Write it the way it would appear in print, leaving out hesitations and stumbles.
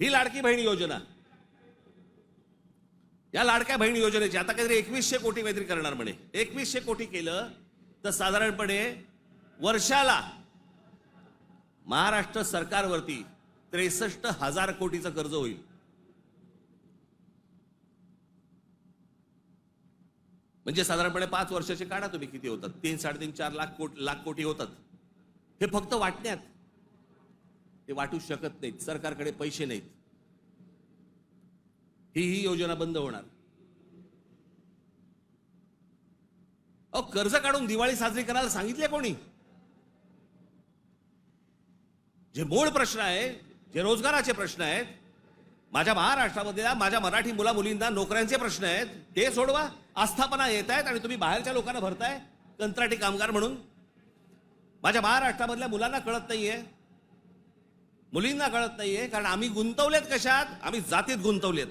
ही लाडकी बहीण योजना, या लाडक्या बहीण योजनेची आता काहीतरी 2100 कोटी काहीतरी करणार म्हणे. 2100 कोटी केलं तर साधारणपणे वर्षाला महाराष्ट्र सरकारवरती 63,000 कोटीचं कर्ज होईल. म्हणजे साधारणपणे 5 वर्षाचे काढा तुम्ही किती होतात, 3-3.5 लाख कोटी होतात. हे फक्त वाटण्यात, ते वाटू शकत नाहीत, सरकारकडे पैसे नाहीत. ही योजना बंद होणार. अहो, कर्ज काढून दिवाळी साजरी करायला सांगितले कोणी? जे मूळ प्रश्न आहे, जे रोजगाराचे प्रश्न आहेत, माझ्या महाराष्ट्रामध्ये माझ्या मराठी मुला मुलींना नोकऱ्यांचे प्रश्न आहेत, ते सोडवा. आस्थापना येत आहेत आणि तुम्ही बाहेरच्या लोकांना भरताय कंत्राटी कामगार म्हणून. माझ्या महाराष्ट्रामधल्या मुलांना कळत नाहीये, मुलींना कळत नाहीये, कारण आम्ही गुंतवलेत कशात? आम्ही जातीत गुंतवलेत.